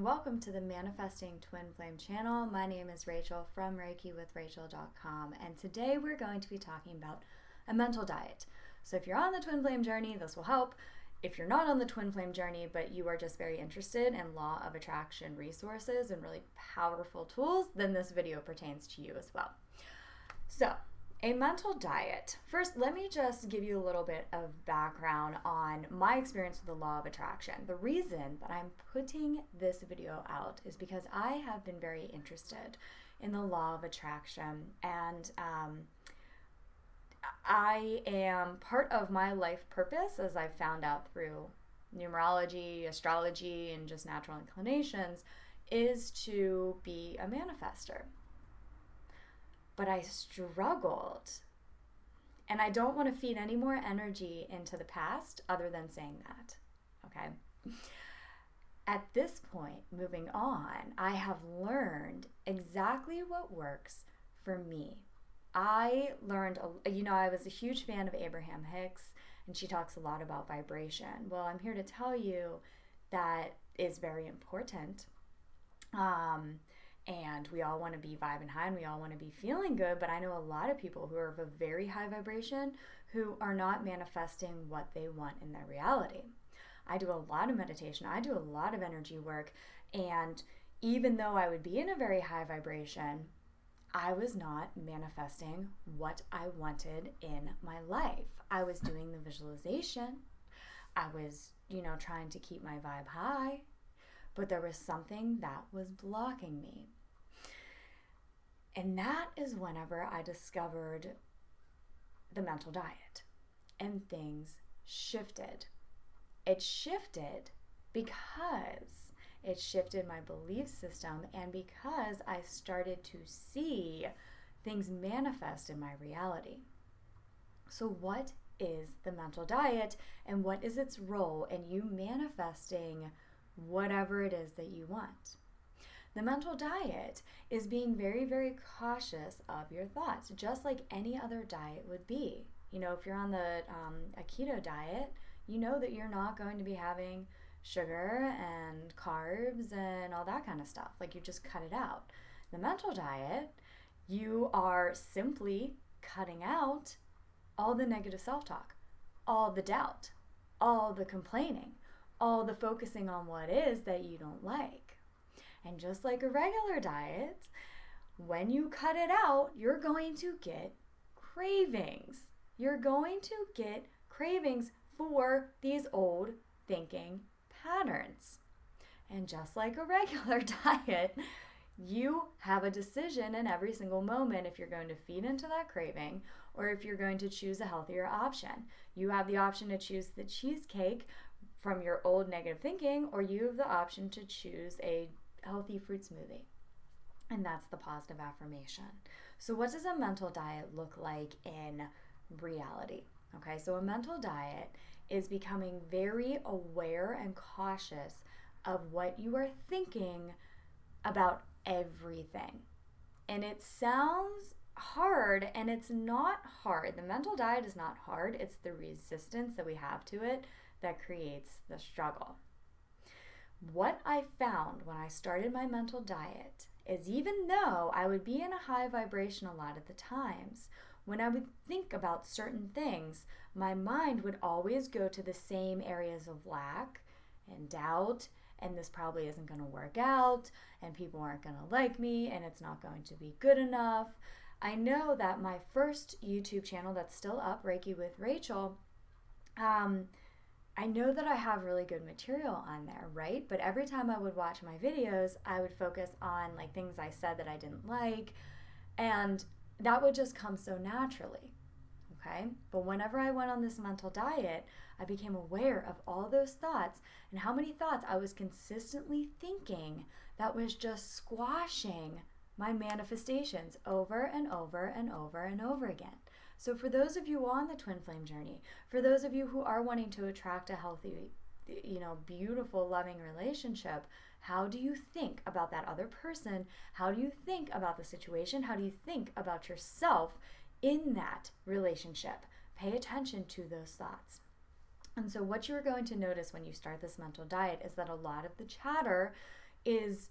Welcome to the Manifesting Twin Flame channel. My name is Rachel from ReikiWithRachel.com, and today we're going to be talking about a mental diet. So if you're on the Twin Flame journey, this will help. If you're not on the Twin Flame journey, but you are just very interested in law of attraction resources and really powerful tools, then this video pertains to you as well. So, a mental diet. First, let me just give you a little bit of background on my experience with the law of attraction. The reason that I'm putting this video out is because I have been very interested in the law of attraction, and I am part of my life purpose, as I've found out through numerology, astrology, and just natural inclinations, is to be a manifester. But I struggled, and I don't want to feed any more energy into the past other than saying that, okay? At this point, moving on, I have learned exactly what works for me. I learned, I was a huge fan of Abraham Hicks, and she talks a lot about vibration. Well, I'm here to tell you that is very important. And we all want to be vibing high and we all want to be feeling good, but I know a lot of people who are of a very high vibration who are not manifesting what they want in their reality. I do a lot of meditation, I do a lot of energy work, and even though I would be in a very high vibration, I was not manifesting what I wanted in my life. I was doing the visualization, I was, trying to keep my vibe high, but there was something that was blocking me. And that is whenever I discovered the mental diet and things shifted. It shifted because it shifted my belief system and because I started to see things manifest in my reality. So what is the mental diet and what is its role in you manifesting whatever it is that you want? The mental diet is being very, very cautious of your thoughts, just like any other diet would be. If you're on a keto diet, you know that you're not going to be having sugar and carbs and all that kind of stuff. Like, you just cut it out. The mental diet, you are simply cutting out all the negative self-talk, all the doubt, all the complaining, all the focusing on what is that you don't like. And just like a regular diet, when you cut it out, you're going to get cravings. You're going to get cravings for these old thinking patterns. And just like a regular diet, you have a decision in every single moment if you're going to feed into that craving or if you're going to choose a healthier option. You have the option to choose the cheesecake from your old negative thinking, or you have the option to choose a healthy fruit smoothie. And that's the positive affirmation. So what does a mental diet look like in reality? Okay, so a mental diet is becoming very aware and cautious of what you are thinking about everything. And it sounds hard, and it's not hard. The mental diet is not hard. It's the resistance that we have to it that creates the struggle. What I found when I started my mental diet is, even though I would be in a high vibration a lot of the times, when I would think about certain things, my mind would always go to the same areas of lack and doubt, and this probably isn't going to work out, and people aren't going to like me, and it's not going to be good enough. I know that my first YouTube channel that's still up, Reiki with Rachel, I know that I have really good material on there, right? But every time I would watch my videos, I would focus on things I said that I didn't like, and that would just come so naturally, okay? But whenever I went on this mental diet, I became aware of all those thoughts and how many thoughts I was consistently thinking that was just squashing my manifestations over and over and over and over again. So for those of you on the Twin Flame journey, for those of you who are wanting to attract a healthy, beautiful, loving relationship, how do you think about that other person? How do you think about the situation? How do you think about yourself in that relationship? Pay attention to those thoughts. And so what you're going to notice when you start this mental diet is that a lot of the chatter is,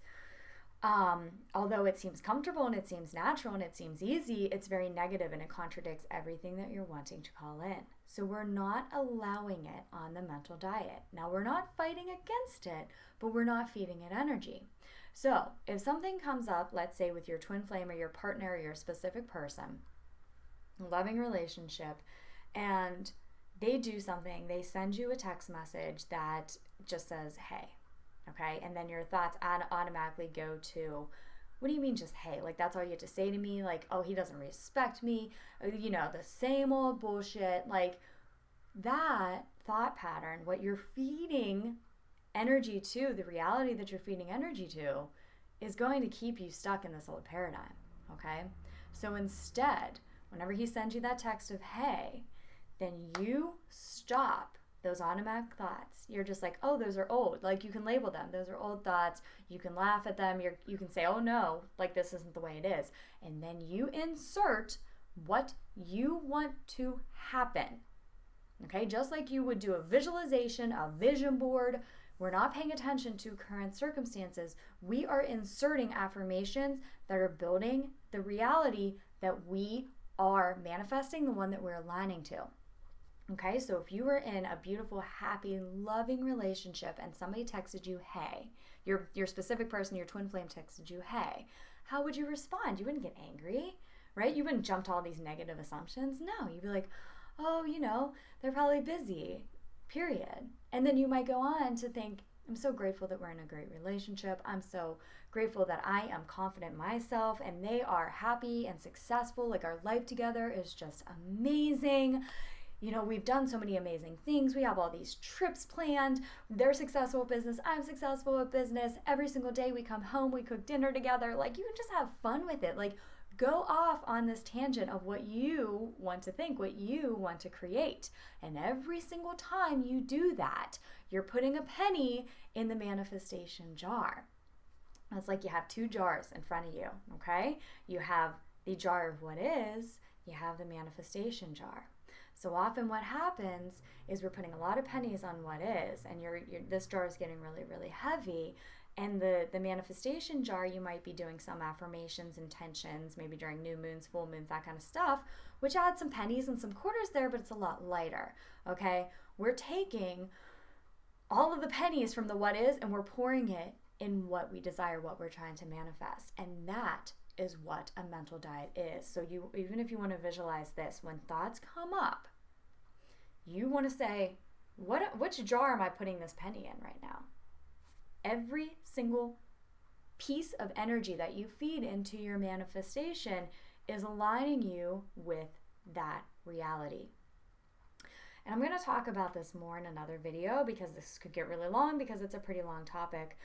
although it seems comfortable and it seems natural and it seems easy, it's very negative and it contradicts everything that you're wanting to call in. So we're not allowing it on the mental diet. Now, we're not fighting against it, but we're not feeding it energy. So if something comes up, let's say with your twin flame or your partner or your specific person, loving relationship, and they do something, they send you a text message that just says, hey, okay? And then your thoughts automatically go to, what do you mean just hey? Like, that's all you have to say to me? Like, oh, he doesn't respect me, you know, the same old bullshit. Like, that thought pattern, what you're feeding energy to, the reality that you're feeding energy to, is going to keep you stuck in this old paradigm, okay? So instead, whenever he sends you that text of hey, then you stop those automatic thoughts. You're just like, oh, those are old. Like, you can label them. Those are old thoughts. You can laugh at them. You can say, oh no, like, this isn't the way it is. And then you insert what you want to happen. Okay, just like you would do a visualization, a vision board. We're not paying attention to current circumstances. We are inserting affirmations that are building the reality that we are manifesting, the one that we're aligning to. Okay, so if you were in a beautiful, happy, loving relationship and somebody texted you, hey, your specific person, your twin flame texted you, hey, how would you respond? You wouldn't get angry, right? You wouldn't jump to all these negative assumptions. No, you'd be like, oh, you know, they're probably busy, period. And then you might go on to think, I'm so grateful that we're in a great relationship. I'm so grateful that I am confident in myself and they are happy and successful. Like, our life together is just amazing. You know, we've done so many amazing things. We have all these trips planned. They're successful at business. I'm successful at business. Every single day we come home, we cook dinner together. Like, you can just have fun with it. Like, go off on this tangent of what you want to think, what you want to create. And every single time you do that, you're putting a penny in the manifestation jar. It's like you have two jars in front of you, okay? You have the jar of what is, you have the manifestation jar. So often what happens is we're putting a lot of pennies on what is, and this jar is getting really, really heavy. And the manifestation jar, you might be doing some affirmations, intentions, maybe during new moons, full moons, that kind of stuff, which adds some pennies and some quarters there, but it's a lot lighter, okay? We're taking all of the pennies from the what is, and we're pouring it in what we desire, what we're trying to manifest. And that is what a mental diet is. So you, even if you want to visualize this, when thoughts come up, you want to say, which jar am I putting this penny in right now? Every single piece of energy that you feed into your manifestation is aligning you with that reality. And I'm going to talk about this more in another video because this could get really long because it's a pretty long topic,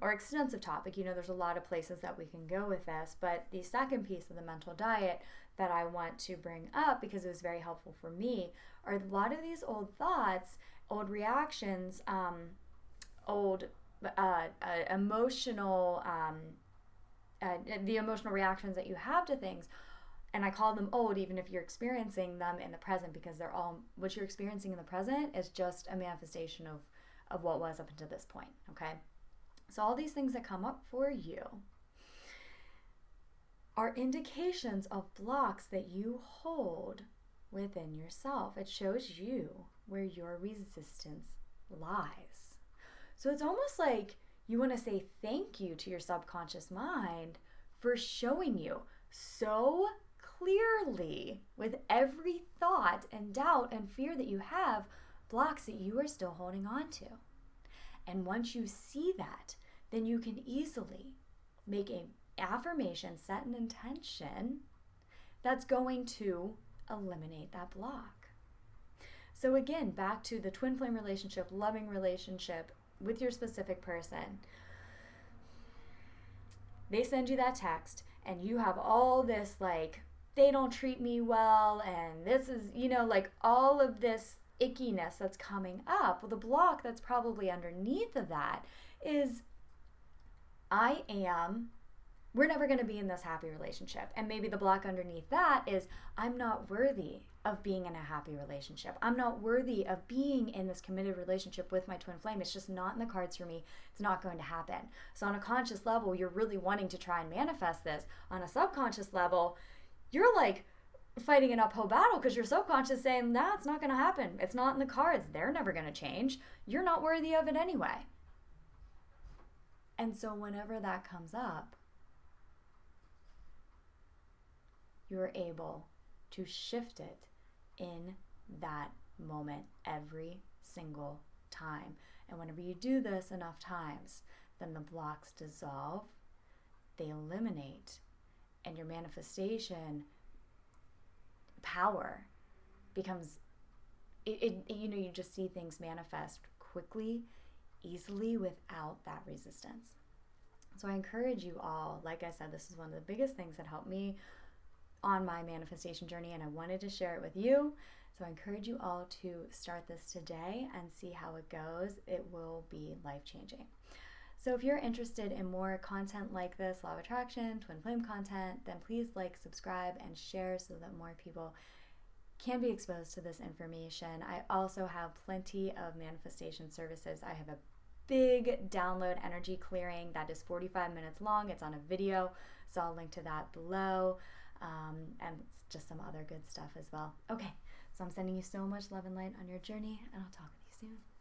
or extensive topic. You know, there's a lot of places that we can go with this. But the second piece of the mental diet that I want to bring up, because it was very helpful for me, are a lot of these old thoughts, old reactions, old emotional, the emotional reactions that you have to things. And I call them old, even if you're experiencing them in the present, because they're all, what you're experiencing in the present is just a manifestation of what was up until this point, okay? So all these things that come up for you are indications of blocks that you hold within yourself. It shows you where your resistance lies. So it's almost like you want to say thank you to your subconscious mind for showing you so clearly, with every thought and doubt and fear that you have, blocks that you are still holding on to. And once you see that, then you can easily make an affirmation, set an intention that's going to eliminate that block. So again, back to the twin flame relationship, loving relationship with your specific person. They send you that text and you have all this, like, they don't treat me well, and this is, you know, like, all of this ickiness that's coming up. Well, the block that's probably underneath of that is, we're never going to be in this happy relationship. And maybe the block underneath that is, I'm not worthy of being in a happy relationship. I'm not worthy of being in this committed relationship with my twin flame. It's just not in the cards for me. It's not going to happen. So on a conscious level, you're really wanting to try and manifest this. On a subconscious level, you're like fighting an uphill battle because your subconscious saying, nah, it's not going to happen. It's not in the cards. They're never going to change. You're not worthy of it anyway. And so whenever that comes up, you're able to shift it in that moment every single time. And whenever you do this enough times, then the blocks dissolve, they eliminate, and your manifestation power becomes, you just see things manifest quickly, easily, without that resistance. So I encourage you all, like I said, this is one of the biggest things that helped me on my manifestation journey, and I wanted to share it with you. So I encourage you all to start this today and see how it goes. It will be life-changing. So if you're interested in more content like this, law of attraction, twin flame content, then please like, subscribe, and share so that more people can be exposed to this information. I also have plenty of manifestation services. I have a big download energy clearing that is 45 minutes long. It's on a video, so I'll link to that below. And just some other good stuff as well. Okay, so I'm sending you so much love and light on your journey, and I'll talk with you soon.